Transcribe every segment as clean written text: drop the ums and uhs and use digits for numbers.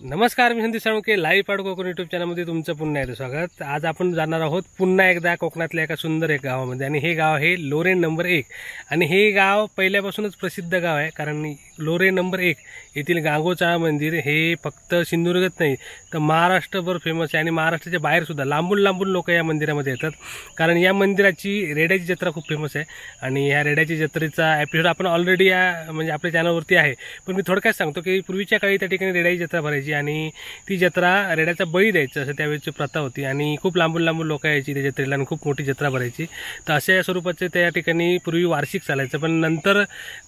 नमस्कार, मी संदीप साळुंखे. लाईव्ह पाड कोकण यूट्यूब चॅनलमध्ये तुमचं पुन्हा एकदा स्वागत. आज आपण जाणार आहोत पुन्हा एकदा कोकणातल्या एका सुंदर एक गावामध्ये, आणि हे गाव आहे लोरे नंबर 1. आणि हे गाव पहिल्यापासूनच प्रसिद्ध गाव आहे, कारण लोरे नंबर 1 येथील गांगोचाळा मंदिर हे फक्त सिंधुदुर्गात नाही तर महाराष्ट्रभर फेमस आहे. आणि महाराष्ट्राच्या बाहेर सुद्धा लांबून लांबून लोक या मंदिरामध्ये येतात, कारण या मंदिराची रेड्याची जत्रा खूप फेमस आहे. आणि ह्या रेड्याची जत्रेचा एपिसोड आपण ऑलरेडी म्हणजे आपल्या चॅनलवरती आहे, पण मी थोडक्यात सांगतो की पूर्वीच्या काळी त्या ठिकाणी रेड्याची जत्रा भरायची आणि ती जत्रा रेड्याचा बळी द्यायचं असं त्यावेळेची प्रथा होती. आणि खूप लांबून लांबून लोक यायची त्या जत्रेला आणि खूप मोठी जत्रा भरायची. तर अशा स्वरूपाचे त्या ठिकाणी पूर्वी वार्षिक चालायचं, पण नंतर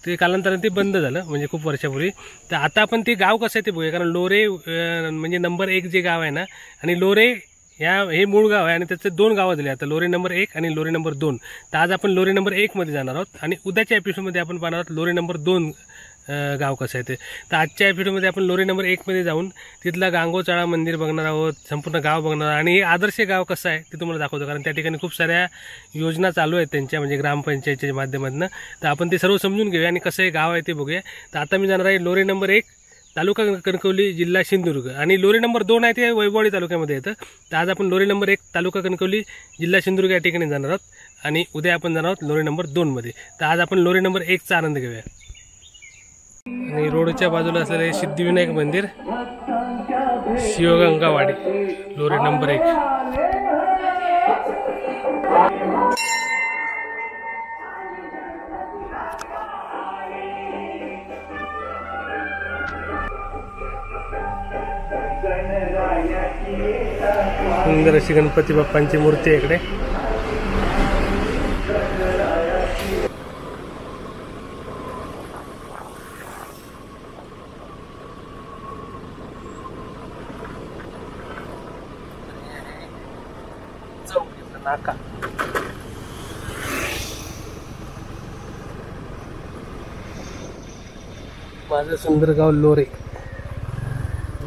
ते कालांतराने ते बंद झालं, म्हणजे खूप वर्षापूर्वी. तर आता आपण ते गाव कसं आहे ते बघूया, कारण लोरे म्हणजे नंबर 1 जे गाव आहे ना, आणि लोरे हे मूळ गाव आहे आणि त्याचे 2 गावं दिले आता, लोरे नंबर 1 आणि लोरे नंबर 2. तर आज आपण लोरे नंबर 1 मध्ये जाणार आहोत आणि उद्याच्या एपिसोडमध्ये आपण पाहणार आहोत लोरे नंबर 2 गाव कसं आहे ते. तर आजच्या एपिसोडमध्ये आपण लोरे नंबर 1 मध्ये जाऊन तिथला गांगोचाळा मंदिर बघणार आहोत, संपूर्ण गाव बघणार, आणि हे आदर्श गाव कसं आहे ते तुम्हाला दाखवतो, कारण त्या ठिकाणी खूप साऱ्या योजना चालू आहेत त्यांच्या, म्हणजे ग्रामपंचायतीच्या माध्यमातून. तर आपण ते सर्व समजून घेऊया आणि कसं हे गाव आहे ते बघूया. तर आता मी जाणार आहे लोरे नंबर 1, तालुका कणकवली, जिल्हा सिंधुदुर्ग. आणि लोरे नंबर 2 आहे ते वैभववाडी तालुक्यामध्ये येतं. तर आज आपण लोरे नंबर 1, तालुका कणकवली, जिल्हा सिंधुदुर्ग या ठिकाणी जाणार आहोत, आणि उद्या आपण जाणार आहोत लोरे नंबर 2 मध्ये. तर आज आपण लोरे नंबर 1चा आनंद घेऊया. आणि रोडच्या बाजूला असलेले सिद्धिविनायक मंदिर, शिवगंगावाडी, लोरे नंबर 1. सुंदर अशी गणपती बाप्पांची मूर्ती आहे इकडे. नाका माझं सुंदर गाव लोरे.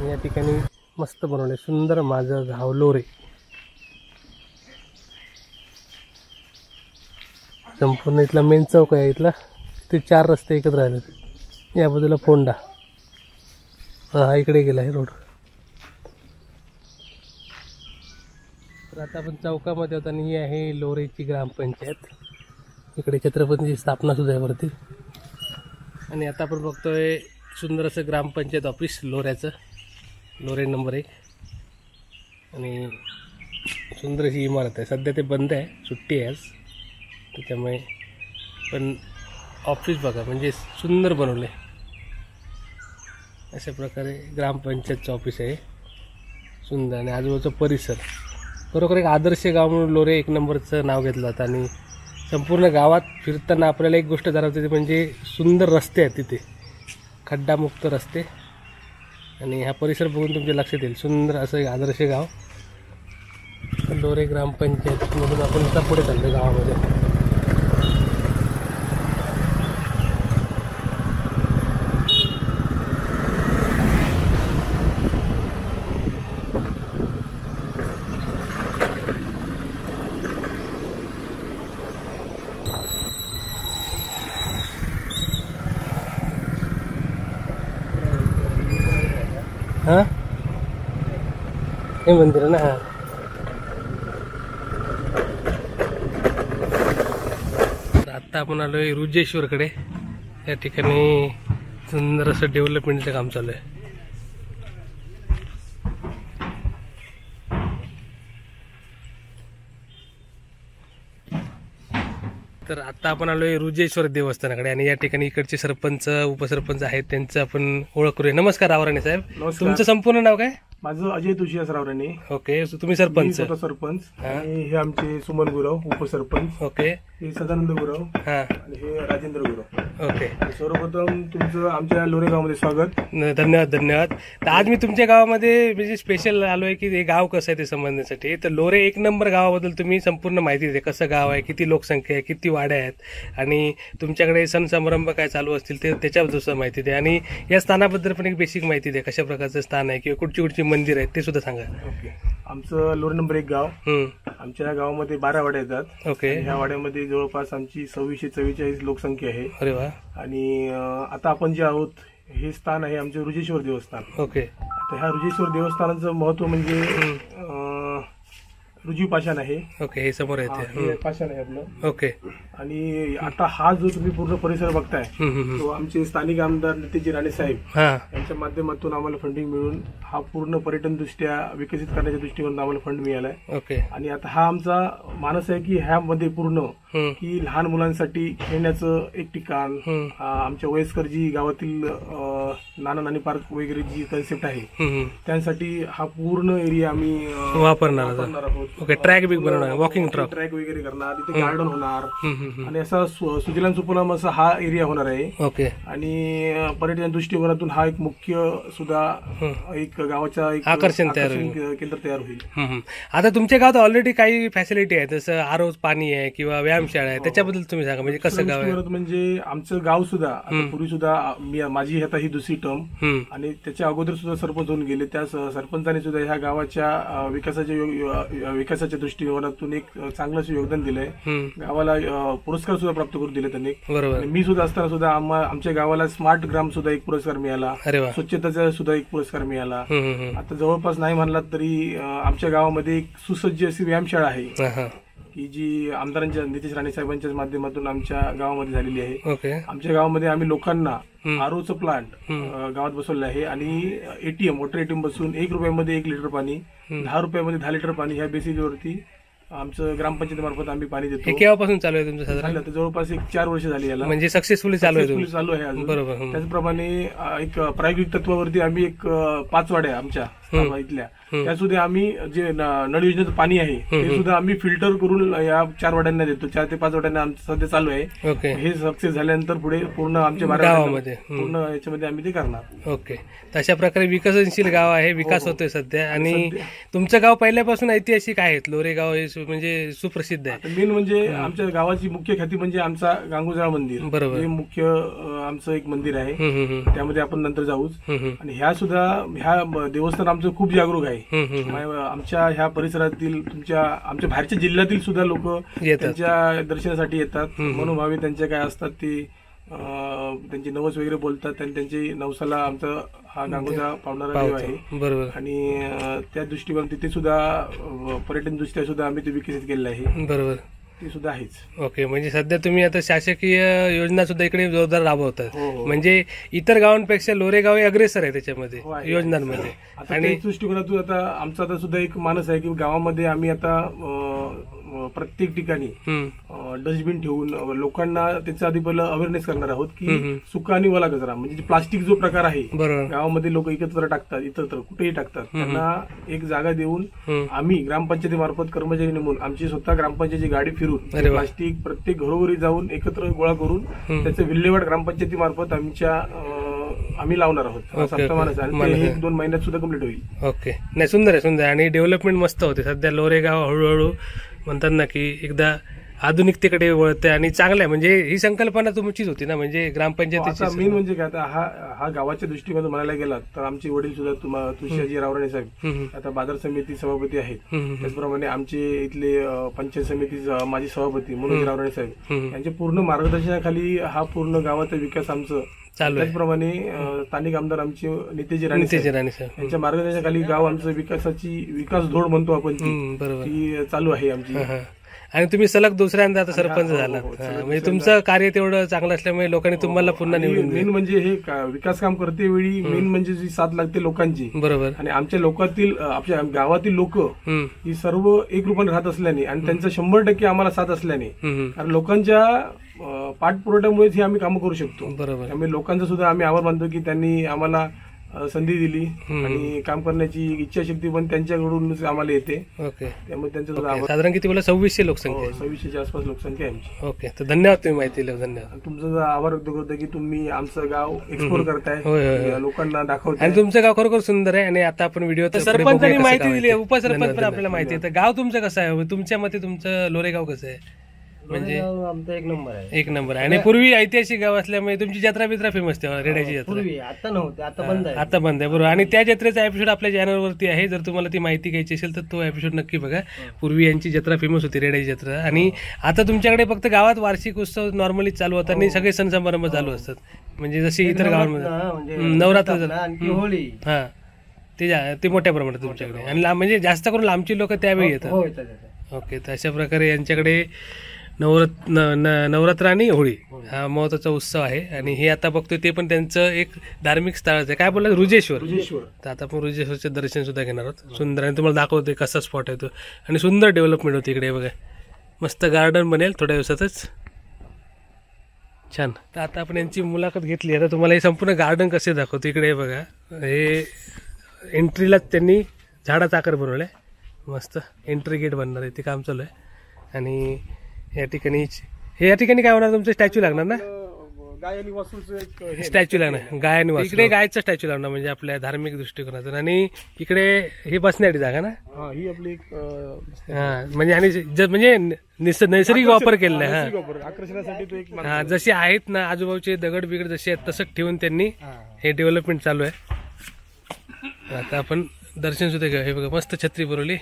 या ठिकाणी मस्त बनवले सुंदर माझं गाव लोरे. संपूर्ण इथला मेन चौक आहे, इथला ते 4 रस्ते एकत्र राहिले. या बाजूला फोंडा, हा इकडे गेला आहे रोड. तर आता आपण चौकामध्ये होतो आणि ही आहे लोरेची ग्रामपंचायत. इकडे छत्रपतींची स्थापना सुद्धा आहे वरती. आणि आता आपण बघतोय सुंदर असं ग्रामपंचायत ऑफिस लोऱ्याचं, लोरे नंबर 1. आणि सुंदर अशी इमारत आहे. सध्या ते बंद आहे, सुट्टी आहे आज त्याच्यामुळे, पण ऑफिस बघा म्हणजे सुंदर बनवले. अशा प्रकारे ग्रामपंचायतचं ऑफिस आहे सुंदर. आणि आजूबाजूचा परिसर बरोबर एक आदर्श गाव म्हणून लोरे 1 नंबरचं नाव घेतलं जातं. आणि संपूर्ण गावात फिरताना आपल्याला एक गोष्ट जाणवते, म्हणजे सुंदर रस्ते आहेत तिथे, खड्डामुक्त रस्ते. आणि हा परिसर बघून तुमच्या लक्षात येईल सुंदर असं एक आदर्श गाव. लोरे ग्रामपंचायत मधून आपण आता पुढे चाललो गावामध्ये. हां हे मंदिर आहे ना. हां आता आपण आलोय रुजेश्वरकडे. या ठिकाणी सुंदर असं डेव्हलपमेंटचं काम चालू आहे. तर आता आपण आलोय रुजेश्वर देवस्थानाकडे, आणि या ठिकाणी इकडचे सरपंच उपसरपंच आहेत, त्यांचं आपण ओळख करूया. नमस्कार रावराणे साहेब. तुमचं संपूर्ण नाव काय? माझं अजय तुळशीदास रावराणे. ओके, तुम्ही सरपंच. सरपंच. आणि हे आमचे सुमन गुरव उपसरपंच. ओके. हे सदानंद गुरव. हा. आणि हे राजेंद्र गुरव. ओके. सर्वप्रथम तुमचं आमच्या लोरे गावामध्ये स्वागत. धन्यवाद धन्यवाद. तर आज मी तुमच्या गावामध्ये म्हणजे स्पेशल आलोय की हे गाव कसं आहे ते समजण्यासाठी. तर लोरे 1 नंबर गावाबद्दल तुम्ही संपूर्ण माहिती द्या. कसं गाव आहे, किती लोकसंख्या आहे, किती वाड्या आहेत, आणि तुमच्याकडे सण समारंभ काय चालू असतील ते त्याच्याबद्दल माहिती द्या. आणि या स्थानाबद्दल पण एक बेसिक माहिती द्या, कशा प्रकारचं स्थान आहे किंवा कुठची कुठची मंदिर आहेत ते सुद्धा सांगा. ओके. आमचं लोरे नंबर 1 गाव. आमच्या गावामध्ये 12 वाड्या येतात. ओके. ह्या वाड्यामध्ये जवळपास आमची 2644 लोकसंख्या आहे. अरे वा. आणि आता आपण जे आहोत हे स्थान आहे आमचे रुजेश्वर देवस्थान. ओके. तर ह्या रुजेश्वर देवस्थानाचं महत्व म्हणजे रुजीव पाषाण आहे. ओके, हे समोर येते. हे पाषाण आहे आपलं. ओके. आणि आता हा जो तुम्ही पूर्ण परिसर बघताय तो आमचे स्थानिक आमदार नितेशजी राणे साहेब यांच्या माध्यमातून आम्हाला फंडिंग मिळून हा पूर्ण पर्यटन दृष्ट्या विकसित करण्याच्या दृष्टीने आम्हाला फंड मिळालाय. ओके. आणि आता हा आमचा मानस आहे की ह्यामध्ये पूर्ण की लहान मुलांसाठी खेळण्याचं एक ठिकाण, आमच्या वयस्कर जी गावातील नाना नानी पार्क वगैरे जी कन्सेप्ट आहे त्यांसाठी हा पूर्ण एरिया आम्ही वापरणार आहोत. ओके. ट्रॅक बिग बनवणार, वॉकिंग ट्रॅक वगैरे करणार, तिथे गार्डन होणार आणि असा सुजलाम सुफलाम असा हा एरिया होणार आहे. ओके. आणि पर्यटन दृष्टिकोनातून हा एक मुख्य सुद्धा एक गावाचा एक आकर्षण केंद्र तयार होईल. आता तुमच्या गावात ऑलरेडी काही फॅसिलिटी आहे, जसं आरो पाणी आहे किंवा व्यायामशाळा आहे, त्याच्याबद्दल तुम्ही सांगा. म्हणजे कसं गाव आहे? म्हणजे आमचं गाव सुद्धा पूर्वी सुद्धा माझी आता ही दुसरी टर्म आणि त्याच्या अगोदर सुद्धा सरपंच होऊन गेले. त्या सरपंचाने सुद्धा ह्या गावाच्या विकासाच्या दृष्टिकोनातून एक चांगलं योगदान दिलंय. गावाला पुरस्कार सुद्धा प्राप्त करून दिले त्यांनी. बरोबर. मी सुद्धा असताना सुद्धा आमच्या गावाला स्मार्ट ग्राम सुद्धा एक पुरस्कार मिळाला, स्वच्छतेचा सुद्धा एक पुरस्कार मिळाला. आता जवळपास नाही म्हणलात तरी आमच्या गावामध्ये एक सुसज्ज अशी व्यायामशाळा आहे की जी आमदारांच्या नितेश राणे साहेबांच्या माध्यमातून आमच्या गावामध्ये झालेली आहे. आमच्या गावामध्ये आम्ही लोकांना आरोचं प्लांट गावात बसवलं आहे आणि एटीएम वॉटर एटीएम बसून 1 रुपयामध्ये 1 लिटर पाणी, 10 रुपयामध्ये 10 लिटर पाणी ह्या बेसिसवरती आमचं ग्रामपंचायतीमार्फत आम्ही पाणी देतो. हे केव्हापासून चालू आहे तुमचं? साधारण जवळपास 4 वर्ष झाली याला. म्हणजे सक्सेसफुली चालू आहे अजून. बरोबर. त्याचप्रमाणे एक प्रायोगिक तत्वावरती आम्ही एक 5 वाड्या आमच्या इथल्या त्या सुद्धा आम्ही जे नळ योजनेचं पाणी आहे ते सुद्धा आम्ही फिल्टर करून या 4 वाड्यांना देतो. 4 ते 5 वाड्यांना आमचं सध्या चालू आहे. हे सक्सेस झाल्यानंतर पुढे पूर्ण आमच्या गावामध्ये पूर्ण याच्यामध्ये आम्ही ते करणार. ओके. तशा प्रकारे विकसनशील गाव आहे, विकास होतोय सध्या. आणि तुमचं गाव पहिल्यापासून ऐतिहासिक आहेत. लोरेगाव हे म्हणजे सुप्रसिद्ध आहे. मेन म्हणजे आमच्या गावाची मुख्य ख्याती म्हणजे आमचा गांगुजळा मंदिर. बरोबर. हे मुख्य आमचं एक मंदिर आहे, त्यामध्ये आपण नंतर जाऊच. आणि ह्या देवस्थान आमचं खूप जागरूक आहे. आमच्या ह्या परिसरातील आमच्या बाहेरच्या जिल्ह्यातील सुद्धा लोक त्यांच्या दर्शनासाठी येतात. मनोभावे त्यांच्या काय असतात ते त्यांची नवस वगैरे बोलतात आणि त्यांची नवसाला आमचा हा गांगोजा पावणारा देव आहे. बरोबर. आणि त्या दृष्टीकोन तिथे सुद्धा पर्यटन दृष्ट्या सुद्धा आम्ही ते विकसित केलेलं आहे. बरोबर. ते सुद्धा आहेच. ओके. म्हणजे सध्या तुम्ही आता शासकीय योजना सुद्धा इकडे जोरदार राबवतात. म्हणजे इतर गावांपेक्षा लोरेगाव हे अग्रेसर आहे त्याच्यामध्ये योजनांमध्ये. आणि दृष्टिकोनातून आता आमचा आता सुद्धा एक मानस आहे की गावामध्ये आम्ही आता प्रत्येक ठिकाणी डस्टबिन ठेवून लोकांना त्याच्या आधी पहिलं अवेअरनेस करणार आहोत की सुका आणि ओला कचरा म्हणजे प्लास्टिक जो प्रकार आहे गावामध्ये लोक एकत्र टाकतात, इतर कुठेही टाकतात. त्यांना एक जागा देऊन आम्ही ग्रामपंचायतीमार्फत कर्मचारी नेमून आमची स्वतः ग्रामपंचायतीची गाडी फिरून प्लास्टिक प्रत्येक घरोघरी जाऊन एकत्र गोळा करून त्याचं विल्हेवाट ग्रामपंचायतीमार्फत आम्ही लावणार आहोत. सप्ताह 1-2 महिन्यात सुद्धा कम्प्लीट होईल. ओके. नाही, सुंदर आहे, सुंदर. आणि डेव्हलपमेंट मस्त होते सध्या. लोरेगाव हळूहळू म्हणतात ना की एकदा आधुनिकतेकडे वळते आणि चांगलं आहे. म्हणजे ही संकल्पना तुमचीच होती ना, म्हणजे ग्रामपंचायतीची. मेन म्हणजे काय आता हा गावाच्या दृष्टीकोनातून म्हणायला गेला तर आमचे वडील सुद्धा तुळशीजी रावराणे साहेब आता बाजार समिती सभापती आहेत. त्याचप्रमाणे आमचे इथले पंचायत समिती माजी सभापती मनोज रावराणे साहेब यांच्या पूर्ण मार्गदर्शनाखाली हा पूर्ण गावाचा विकास आमचं चालू. त्याचप्रमाणे स्थानिक आमदार आमचे नितेशजी राणे साहेब यांच्या मार्गदर्शनाखाली गाव आमचं विकास धोड म्हणतो आपण ती चालू आहे आमची. आणि तुम्ही सलग दुसऱ्यांदा आता सरपंच झाला. म्हणजे तुमचं कार्य तेवढं चांगलं असल्यामुळे लोकांनी तुम्हाला पुन्हा निवडून. मेन म्हणजे हे विकास काम करते वेळी मेन म्हणजे जी साथ लागते लोकांची. बरोबर. आणि आमच्या आपल्या गावातील लोक ही सर्व एक रूपाने राहत असल्याने आणि त्यांचं 100% आम्हाला साथ असल्याने कारण लोकांच्या पाठपुरवठ्यामुळेच ही आम्ही कामं करू शकतो. बरोबर. त्यामुळे लोकांचा सुद्धा आम्ही आभार मानतो की त्यांनी आम्हाला संधी दिली आणि काम करण्याची इच्छाशक्ती पण त्यांच्याकडूनच आम्हाला येते. ओके. त्यामुळे त्यांचं साधारण किती बोला 2600 लोकसंख्या. 2600च्या आसपास लोकसंख्या आहे आमची. ओके. तर धन्यवाद तुम्ही माहिती दिली. धन्यवाद. तुमचं आभार व्यक्त करतो की तुम्ही आमचं गाव एक्सप्लोर करताय, लोकांना दाखवताय. आणि तुमचं गाव खरोखर सुंदर आहे. आणि आता आपण व्हिडिओ सरपंचांनी माहिती दिली, उपसरपंच पण आपल्याला माहिती आहे. तर गाव तुमचं कसं आहे? तुमच्या मते तुमचं लोरेगाव कसं आहे? म्हणजे आमचा 1 नंबर आहे. 1 नंबर आहे. आणि पूर्वी ऐतिहासिक गाव असल्यामुळे तुमची जत्रा बित्रा फेमस तेव्हा रेड्याची जत्रा. पूर्वी आता नव्हते, आता बंद आहे. आता बंद आहे. बरोबर. आणि त्या जत्रेचा एपिसोड आपल्या चॅनलवरती आहे. जर तुम्हाला ती माहिती घ्यायची असेल तर तो एपिसोड नक्की बघा. पूर्वी यांची जत्रा फेमस होती, रेड्याची जत्रा. आणि आता तुमच्याकडे फक्त गावात वार्षिक उत्सव नॉर्मली चालू होतात आणि सगळे सण समारंभ चालू असतात. म्हणजे जसे इतर गावांमध्ये नवरात्र आणखी होळी. हा ते मोठ्या प्रमाणात तुमच्याकडे आणि म्हणजे जास्त करून लांबची लोक त्यावेळी येतात. हो येतात. ओके, तर अशा प्रकारे यांच्याकडे नवरात्र आणि होळी हा महत्त्वाचा उत्सव आहे. आणि हे आता बघतोय ते पण त्यांचं एक धार्मिक स्थळच आहे. काय बोलला? रुजेश्वर. तर आता आपण रुजेश्वरचं दर्शन सुद्धा घेणार आहोत. सुंदर, आणि तुम्हाला दाखवतोय कसा स्पॉट आहे तो, आणि सुंदर डेव्हलपमेंट होती इकडे बघा. मस्त गार्डन बनेल थोड्या दिवसातच, छान. तर आता आपण यांची मुलाखत घेतली. आता तुम्हाला हे संपूर्ण गार्डन कसे दाखवतो. इकडे बघा, हे एंट्रीलाच त्यांनी झाडाचा आकार बनवला आहे. मस्त एंट्री गेट बनणार आहे, ते काम चालू आहे. आणि या ठिकाणी काय होणार, तुमचं स्टॅच्यू लागणार ना? गाय आणि वासूचं स्टॅच्यू लागणार, गाय आणि वासरू. इकडे गायचं स्टॅच्यू लागणार, म्हणजे आपल्या धार्मिक दृष्टिकोनातून. आणि इकडे हे बसण्याची जागा ना, ही आपली हा, म्हणजे आणि म्हणजे नैसर्गिक वापर केलेला आहे. आकर्षणासाठी तो एक हा, जसे आहेत ना आजूबाजूचे दगड बिगड जसे आहेत तसंच ठेवून त्यांनी हे डेव्हलपमेंट चालू आहे. आता आपण दर्शन सुद्धा घेऊ. हे बघा, मस्त छत्री बनवली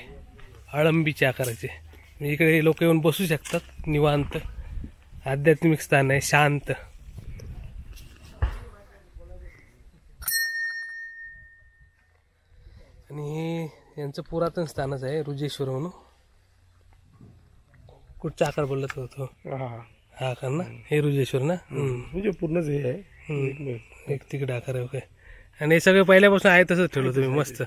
अळंबीच्या आकाराची. इकडे लोक येऊन बसू शकतात निवांत. आध्यात्मिक स्थान आहे, शांत. आणि हे यांचं पुरातन स्थानच आहे, रुजेश्वर म्हणून. कुठचा आकार बोलला तो? हा का ना, हे रुजेश्वर ना. म्हणजे पूर्णच हे आहे, एक तिकडे आकार आहे. ओके, आणि हे सगळं पहिल्यापासून आहे तसंच ठेवलं तुम्ही. मस्त,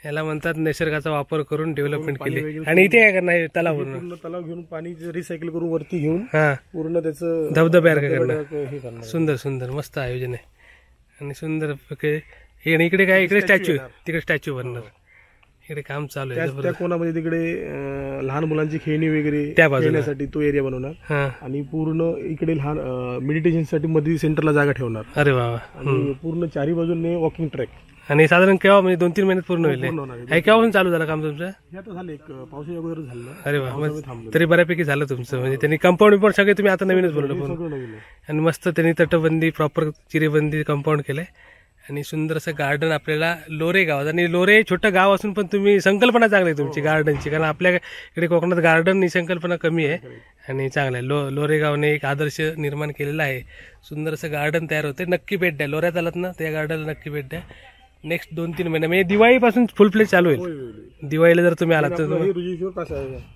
याला म्हणतात निसर्गाचा वापर करून डेव्हलपमेंट केली. आणि इथे काय करणार, तलाव तलाव घेऊन पाणी रिसायकल करून वरती घेऊन हा पूर्ण त्याचं धबधब्यासारखं करणार. हे करणार. सुंदर सुंदर मस्त आयोजन आहे. आणि सुंदर हे, आणि इकडे काय, इकडे स्टॅच्यू, तिकडे स्टॅच्यू बनणार. इकडे काम चालू आहे. त्या कोणामध्ये तिकडे लहान मुलांची खेळणी वगैरे त्या बाजूला खेळण्यासाठी तो एरिया बनवणार. हा, आणि पूर्ण इकडे लहान मेडिटेशन साठी मध्ये सेंटरला जागा ठेवणार. अरे वा. आणि पूर्ण चारी बाजूने वॉकिंग ट्रॅक. आणि साधारण केव्हा, म्हणजे 2-3 महिन्यात पूर्ण होईल? होणार केव्हापासून चालू झालं काम तुमचं? हे आता झालं, एक पावसाच्या अगोदर झालं. अरे वा, तरी बऱ्यापैकी झालं तुमचं. म्हणजे त्यांनी कंपाऊंड पण सगळे तुम्ही आता नवीनच बनवलं पण. सगळं नवीन आहे. आणि मस्त त्यांनी तटबंदी, प्रॉपर चिरेबंदी कंपाऊंड केलंय. आणि सुंदर असं गार्डन आपल्याला लोरे गावात. आणि लोरे छोटं गाव असून पण तुम्ही संकल्पना चांगली आहे तुमची गार्डनची, कारण आपल्या इकडे कोकणात गार्डन ही संकल्पना कमी आहे. आणि चांगलं आहे. लोरे गावने एक आदर्श निर्माण केलेला आहे. सुंदर असं गार्डन तयार होते. नक्की भेट द्या. लोऱ्यात आलात ना, त्या गार्डनला नक्की भेट द्या. नेक्स्ट 2-3 महिने म्हणजे दिवाळीपासून फुल फ्लेज चालू होईल. दिवाळीला जर तुम्ही आलात तर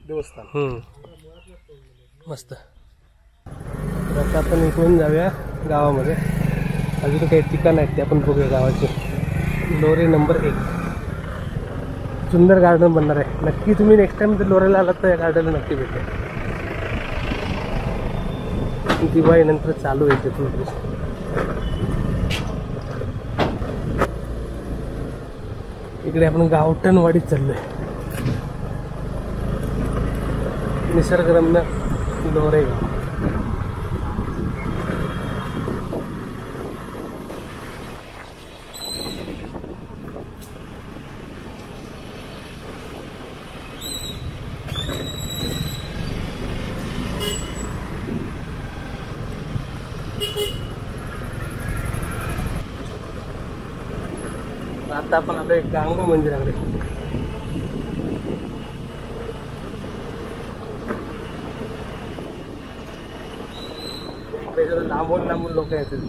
देवस्थान मस्त. आता आपण इकडून जाऊया गावामध्ये. अजून काही ठिकाण आहेत ते आपण बघूया गावाचे. लोरे नंबर 1 सुंदर गार्डन बनणार आहे. नक्की तुम्ही नेक्स्ट टाइम जर लोरेला आलात तर या गार्डनला नक्की भेटा. दिवाळी नंतर चालू आहे ते. इकडे आपण गावठणवाडीत चाललोय. निसर्गरम्य लोरे गाव. आता आपण आलो एक गांगो मंदिराकडे. लांबून लांबून लोक येतात,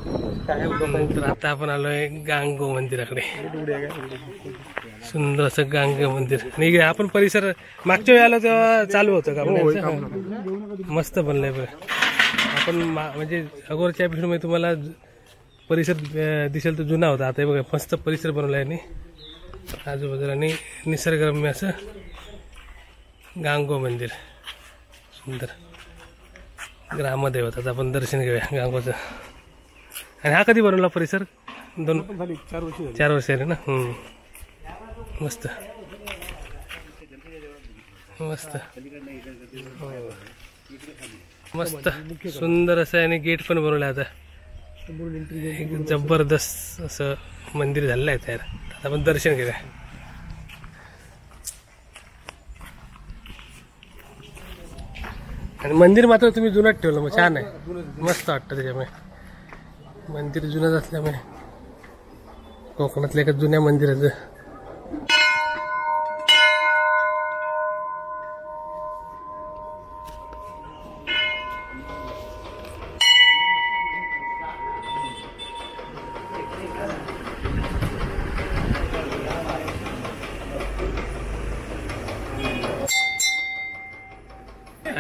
कायम लोक. आता आपण आलोय गांगो मंदिराकडे. सुंदर असं गांगो मंदिर. आणि आपण परिसर मागच्या वेळी आलो तेव्हा चालू होतं का? मस्त बनलंय बघ. आपण म्हणजे अगोदरच्या एपिसोडमध्ये तुम्हाला परिसर दिसेल तर जुना होता. आता बघा मस्त परिसर बनवला आहे आजूबाजूला. आणि निसर्गरम्य असं गांगो मंदिर सुंदर. ग्रामदेवता. आपण दर्शन घेऊया गांगोचं. आणि हा कधी बनवला परिसर? 4 वर्ष झाले ना. मस्त मस्त मस्त सुंदर असं आहे. आणि गेट पण बनवलं आता. एक जबरदस्त असं मंदिर झालेलं आहे तयार. आता आपण दर्शन घेऊया. आणि मंदिर मात्र तुम्ही जुनच ठेवलं, मग छान आहे, मस्त वाटतं त्याच्यामुळे. मंदिर जुनच असल्यामुळे कोकणातल्या एका जुन्या मंदिराचं.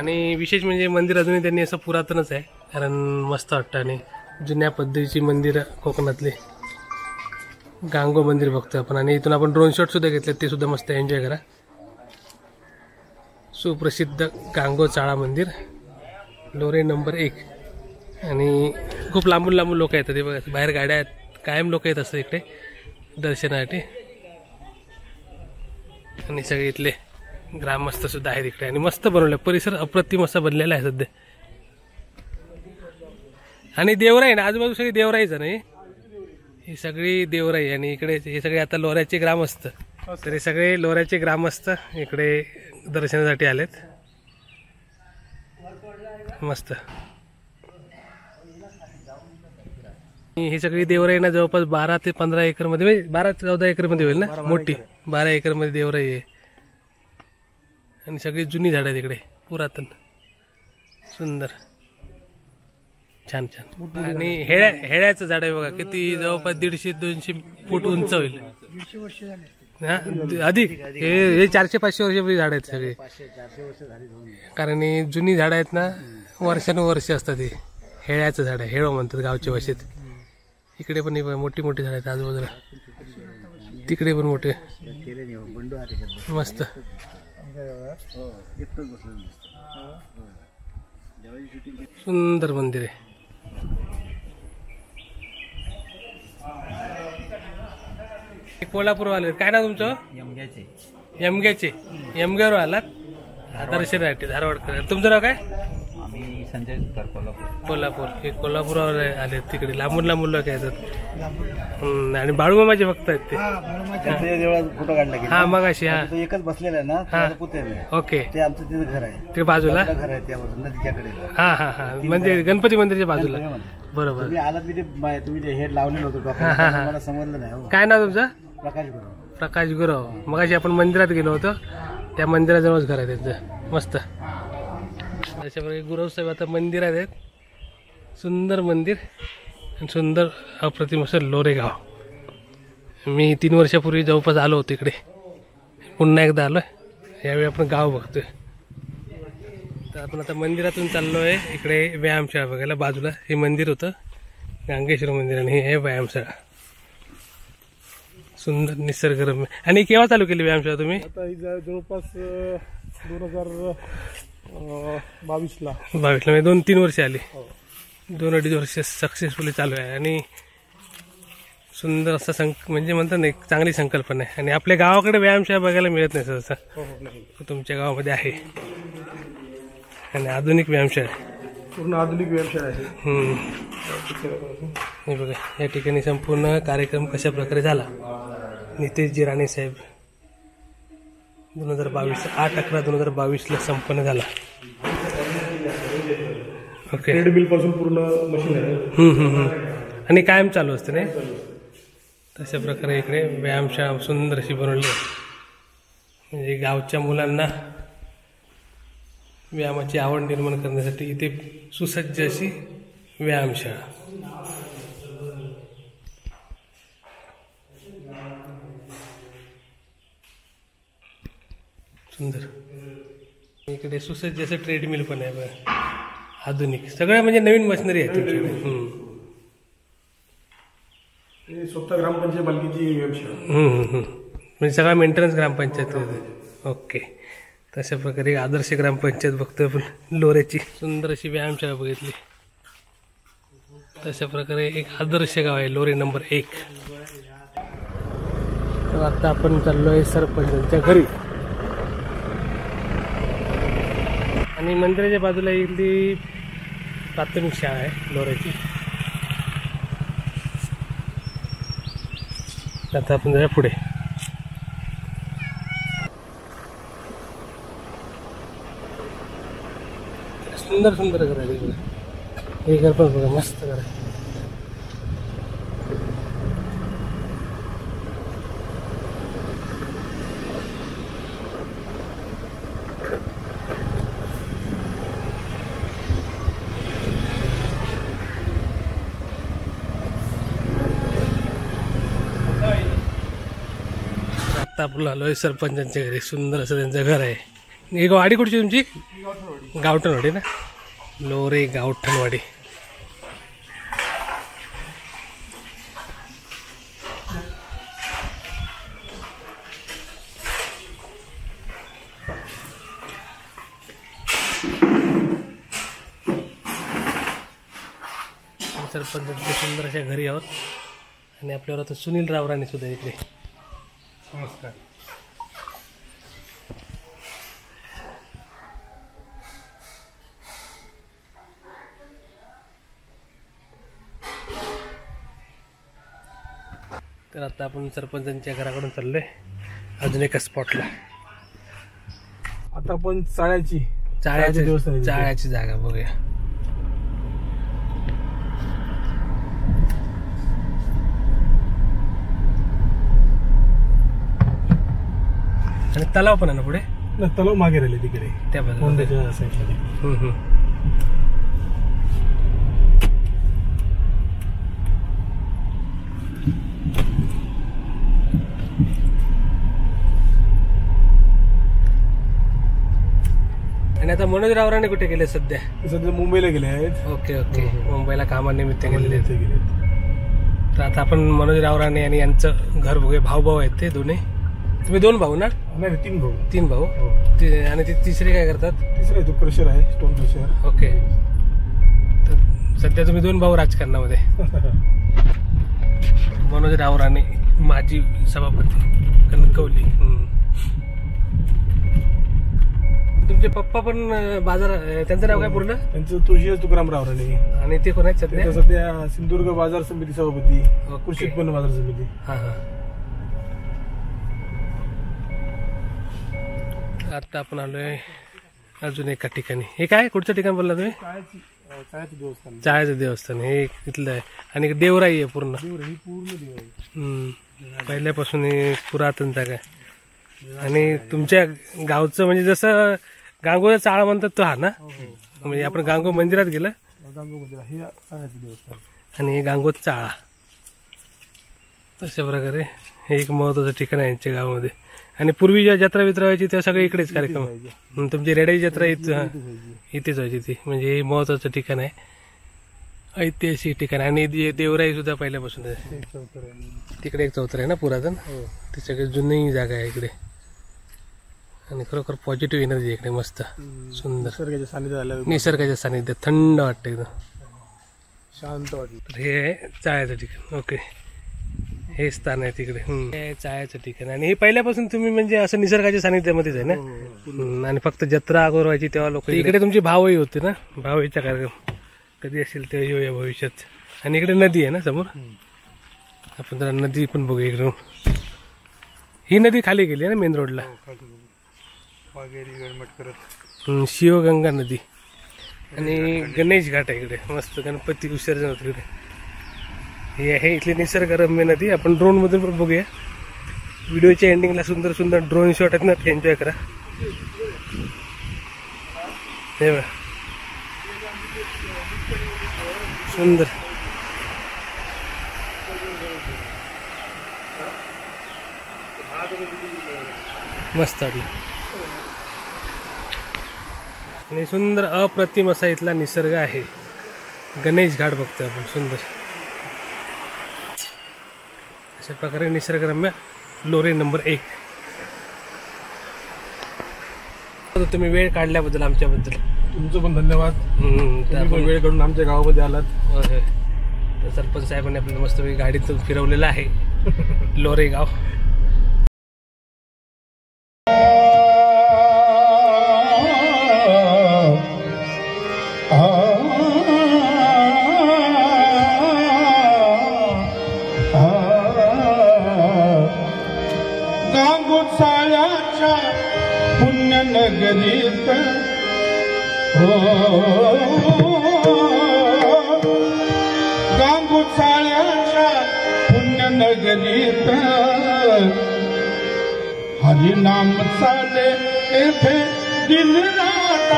आणि विशेष म्हणजे मंदिर अजूनही त्यांनी असं पुरातनच आहे, कारण मस्त वाटतं. आणि जुन्या पद्धतीची मंदिरं कोकणातली. गांगो मंदिर बघतोय आपण, आणि इथून आपण ड्रोन शॉट सुद्धा घेतले, ते सुद्धा मस्त एन्जॉय करा. सुप्रसिद्ध गांगो चाळा मंदिर, लोरे नंबर 1. आणि खूप लांबून लांबून लोक येतात, ते बघा बाहेर गाड्या आहेत, कायम लोक येत असतात इकडे दर्शनासाठी. आणि सगळे इथले ग्रामस्थ सुद्धा आहेत इकडे, आणि मस्त बनवलं, परिसर अप्रतिम असा बनलेला आहे सध्या. आणि देवराई ना, आजूबाजू सगळी देवराईच नाही, ही सगळी देवराई. आणि इकडे हे सगळे आता लोऱ्याचे ग्रामस्थ, तर हे सगळे लोऱ्याचे ग्रामस्थ इकडे दर्शनासाठी आलेत. मस्त. ही सगळी देवराई ना जवळपास 12 ते 15 एकर मध्ये, म्हणजे 12-14 एकर मध्ये होईल ना, मोठी 12 एकर मध्ये देवराई आहे. आणि सगळी जुनी झाडं आहेत इकडे, पुरातन, सुंदर, छान छान. आणि हेळ्याचं झाड आहे बघा, किती जवळपास 150-200 फूट उंच होईल. हा अधिक, हे 400-500 वर्षापूर्वी झाड आहेत सगळे, कारण ही जुनी झाडं आहेत ना, वर्षानुवर्ष असतात. ही हेळ्याचं झाड आहे, हेळो म्हणतात गावच्या भाषेत. इकडे पण मोठी मोठी झाड आहेत आजूबाजूला, तिकडे पण मोठे, मस्त. सुंदर मंदिर आहे. कोल्हापूर वाले काय ना तुमचं? यमग्याचे. यमग्यावर आलात दर्शनासाठी, धारवाडकर. तुमचं नाव काय? संजय कोल्हापूर. हे कोल्हापूरवर आले, तिकडे लांबून लांबून लोक येतात. आणि बाळूमामाचे भक्त आहेत ते. फोटो काढला की हा मग अशी, हा एकच बसलेला आहे ना, पुतळे. ओके, ते आमचं तिथं घर आहे, ते बाजूला घर आहे त्या बाजूला नदीच्याकडे. हा हा हा, म्हणजे गणपती मंदिरच्या बाजूला. बरोबर. तुम्ही आलात मी ते, तुम्ही ते हेड लावलेलं होतं डॉक्टर, मला समजलं नाही. काय नाव तुमचं? प्रकाश गुरु. प्रकाश गुरव. मग अशी आपण मंदिरात गेलो होतो, त्या मंदिराजवळच घर आहे त्यांचं, मस्त. अशाप्रकारे गुरव साहेब आता मंदिरात आहेत. सुंदर मंदिर, सुंदर अप्रतिम असं लोरे गाव. मी 3 वर्षापूर्वी जवळपास आलो होतो इकडे, पुन्हा एकदा आलो आहे. यावेळी आपण गाव बघतोय. तर आपण आता मंदिरातून चाललो आहे इकडे व्यायामशाळा बघायला. बाजूला हे मंदिर होतं, गांगेश्वर मंदिर, आणि हे आहे व्यायामशाळा. सुंदर निसर्गरम्य. आणि केव्हा चालू केली व्यायामशाळा तुम्ही? आता ही जवळपास 2022ला. 22ला, म्हणजे 2-3 वर्ष आली. 2-2.5 वर्ष सक्सेसफुली चालू आहे. आणि सुंदर असं म्हणजे म्हणतात ना, एक चांगली संकल्पना आहे. आणि आपल्या गावाकडे व्यायामशाळा बघायला मिळत नाही सहसा, तुमच्या गावामध्ये आहे. आणि आधुनिक व्यायामशाळा आहे, पूर्ण आधुनिक व्यायामशाळा आहे. हे बघा, या ठिकाणी संपूर्ण कार्यक्रम कशा प्रकारे झाला. नितेशजी राणे साहेब, 2022, 8/11/2022ला संपन्न झाला. ओके. ट्रेडमिल पासून पूर्ण मशीन आहे. आणि कायम चालू असते नाही. तशा प्रकारे इकडे व्यायामशाळा सुंदर अशी बनवली आहे, म्हणजे गावच्या मुलांना व्यायामाची आवड निर्माण करण्यासाठी इथे सुसज्ज अशी व्यायामशाळा. सुंदर. इकडे सुसज्ज असं ट्रेडमिल पण आहे बघा, आधुनिक, सगळं म्हणजे नवीन मशिनरी आहे तुमच्याकडे. स्वतः ग्रामपंचायत मालकीची व्यायामशाळा, म्हणजे सगळा मेंटेनन्स ग्रामपंचायत. ओके. तशा प्रकारे आदर्श ग्रामपंचायत बघतोय आपण लोऱ्याची. सुंदर अशी व्यायामशाळा बघितली. तशा प्रकारे एक आदर्श गाव आहे लोरे नंबर 1. तर आता आपण चाललोय सरपंचांच्या घरी. आणि मंदिराच्या बाजूला इथली प्राथमिक शाळा आहे लोऱ्याची. आता आपण जरा पुढे. सुंदर सुंदर घर आहे. हे घर पण बघा, मस्त घर आहे. आता आपण आलोय सरपंचांच्या घरी. सुंदर असं त्यांचं घर आहे, ही वाडी कुठची तुमची? गावठणवाडी ना, लोरे गावठणवाडी. सरपंचांच्या सुंदर अशा घरी आहोत आणि आपल्यावर आता सुनील रावराणे सुद्धा इकडे. नमस्कार. तर आता आपण सरपंचांच्या घराकडून चाललोय अजून एका स्पॉटला. आता आपण चाळ्याची जागा बघूया. आणि तलाव पण आहे ना पुढे? तलाव मागे राहिले तिकडे त्या बाजूला साईडला. आणि आता मनोज रावराणे कुठे गेले सध्या? सध्या मुंबईला गेले आहेत. Okay okay. मुंबईला कामानिमित्त गेलेले. तर आता आपण मनोज रावराणे आणि यांचं घर बघूया. भाऊ आहेत ते दोन्ही. तुम्ही 2 भाऊ ना? नाही, 3 भाऊ. 3 भाऊ. आणि ते तिसरे काय करतात? तिसरा तो क्रशर आहे, स्टोन क्रशर. ओके. तर सध्या तुम्ही 2 भाऊ राजकारणामध्ये. मनोज रावराणे माजी सभापती कणकवली. तुमचे पप्पा पण बाजार, त्यांचं नाव काय पूर्ण? त्यांचं तुळशीदास तुकाराम रावराणे. आणि ते कोण आहेत सध्या? सध्या सिंधुदुर्ग बाजार समिती सभापती, कृषी उत्पन्न बाजार समिती. हा हा. आता आपण आलोय अजून एका ठिकाणी. हे काय कुठचं ठिकाण बोलला तुम्ही? चाळ्याचं देवस्थान. चाळ्याचं देवस्थान हे इथलं आहे. आणि देवराई आहे पूर्ण. ही पूर्ण देवराई पहिल्यापासून हे पुरातन जागा आहे. आणि तुमच्या गावचं म्हणजे जसं गांगोचा चाळा म्हणतात तो हा ना? म्हणजे आपण गांगो मंदिरात गेलं. गांगो मंदिर हे चाळ्याचं देवस्थान आणि हे गांगोत चाळा. तशा प्रकारे हे एक महत्वाचं ठिकाण आहे यांच्या गावामध्ये. आणि पूर्वी ज्या जत्रा वित्रा व्हायची त्या सगळे इकडेच कार्यक्रम. तुमची रेड्याची जत्रा इथेच व्हायची ती. म्हणजे हे महत्वाचं ठिकाण आहे, ऐतिहासिक ठिकाण. आणि देवराई सुद्धा पहिल्यापासून आहे. तिकडे एक चौथर आहे ना पुरातन. ती सगळी जुनी जागा आहे इकडे. आणि खरोखर पॉझिटिव्ह एनर्जी इकडे. मस्त सुंदर निसर्गाच्या सानिध्यात आलं. निसर्गाच्या सानिध्यात थंड वाटतं एकदम, शांत वाटलं. तर हे आहे चाळ्याचं ठिकाण. ओके. हे स्थान आहे तिकडे. हे चाळ्याचं ठिकाण. आणि हे पहिल्यापासून तुम्ही म्हणजे असं निसर्गाच्या सानिध्यामध्येच आहे ना? आणि फक्त जत्रा अगोदर व्हायची तेव्हा लोक इकडे. तुमची भावई होती ना? भावईचा कार्यक्रम कधी असेल तेव्हा येऊया भविष्यात. आणि इकडे नदी आहे ना समोर? आपण जरा नदी पण बघूया इकडून. ही नदी खाली गेली आहे ना मेन रोडला? शिवगंगा नदी. आणि गणेश घाट आहे इकडे. मस्त गणपती विसर्जन होतं इकडे. हे आहे इथली निसर्गरम्य नदी. आपण ड्रोन मधून पण बघूया. व्हिडिओच्या एंडिंगला सुंदर सुंदर ड्रोन शॉट आहेत ना, ते एन्जॉय करा. हे बघा सुंदर. मस्त वाटलं. आणि सुंदर अप्रतिम असा इथला निसर्ग आहे. गणेश घाट बघतोय आपण. सुंदर अशा प्रकारे निसर्गरम्य लोरे नंबर 1. तुम्ही वेळ काढल्याबद्दल आमच्याबद्दल तुमचं पण धन्यवाद. तुम्ही वेळ काढून आमच्या गावामध्ये आलात. तर सरपंच साहेबांनी आपल्याला मस्त गाडीतून फिरवलेलं आहे लोरे गाव. गांगोचाळ्याच्या पुण्यनगरीत गांगोचाळ्याच्या पुण्यनगरीत हरिनाम चाले येथे दिन रात.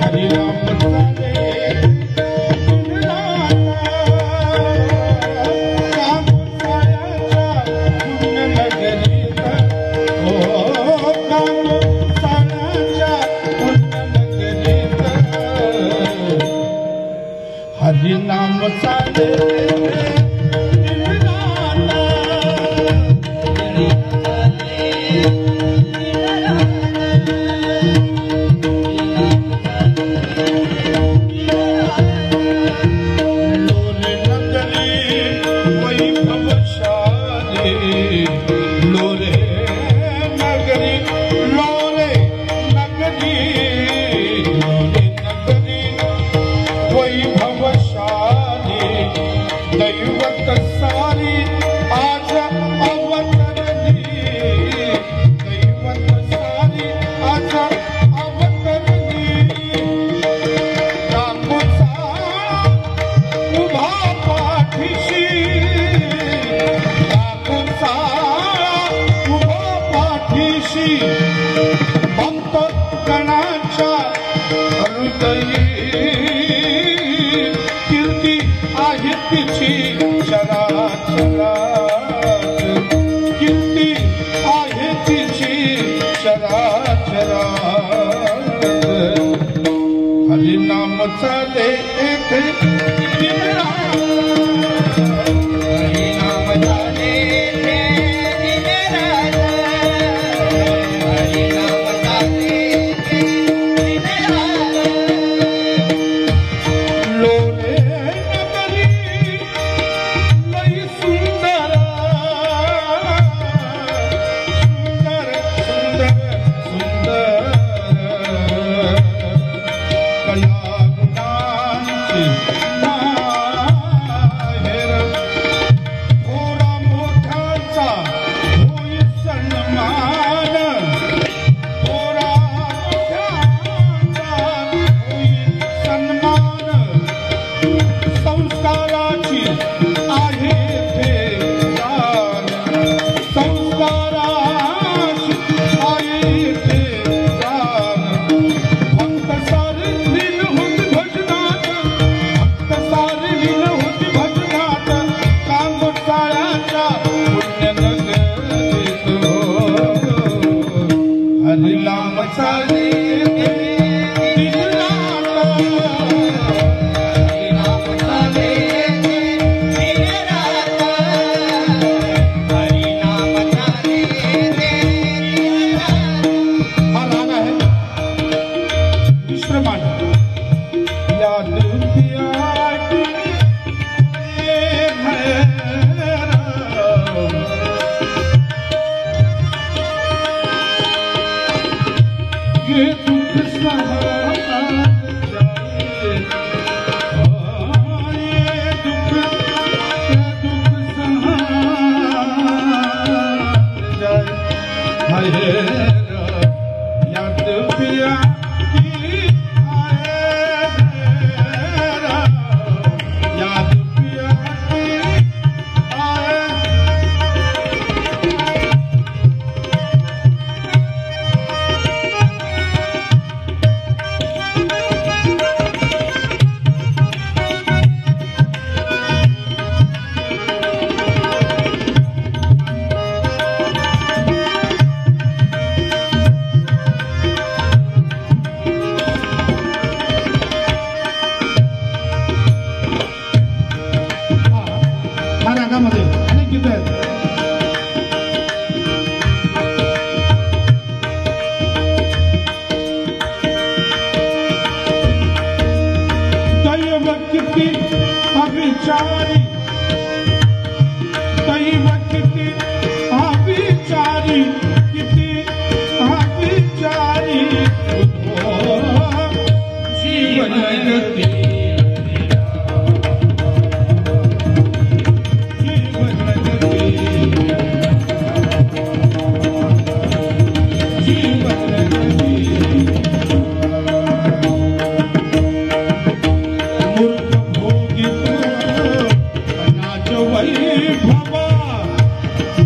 हरिनाम चाले दिन रात. गांगोचाळ्याच्या पुण्यनगरीत गांगो हरिनाम चाले येथे दिन रात, हरिनाम चाले येथे दिन रात, हरिनाम चाले येथे दिन रात. लोरे नगरी लई सुंदर सुंदर सुंदर सुंदर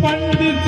पंडित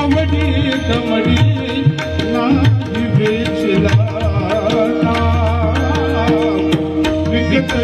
कवडी कवडी नाही वेचला विकत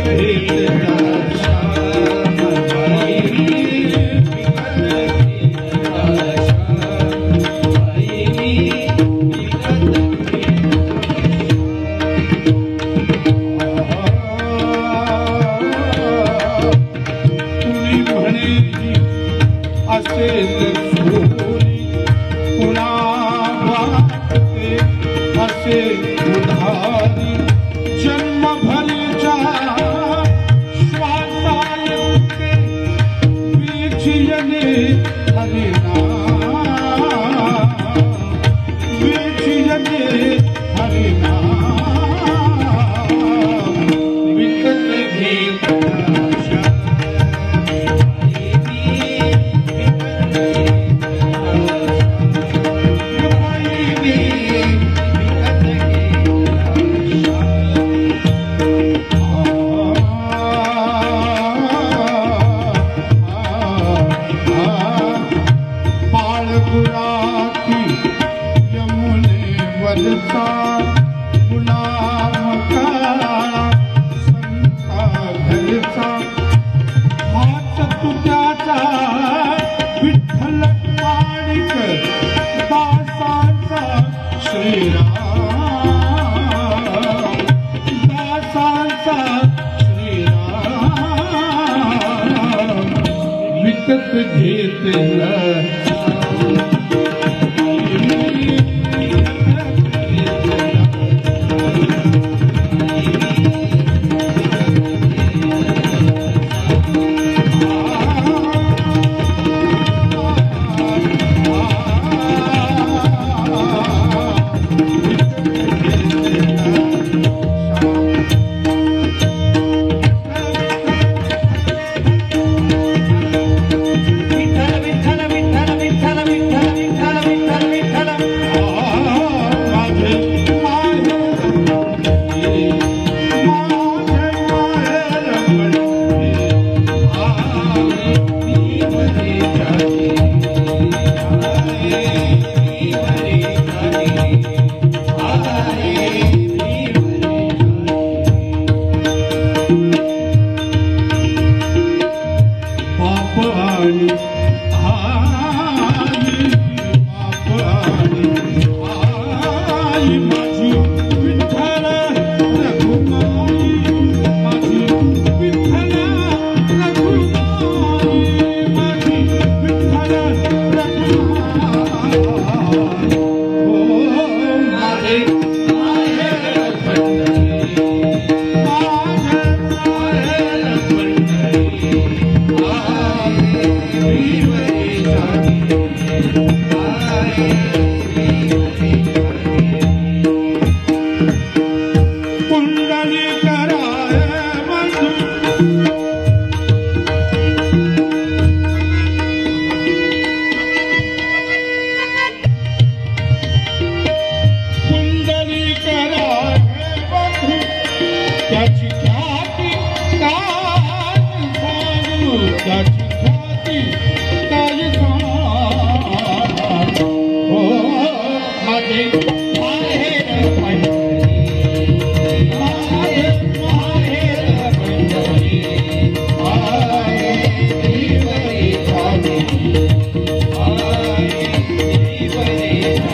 घेतला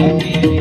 Thank you.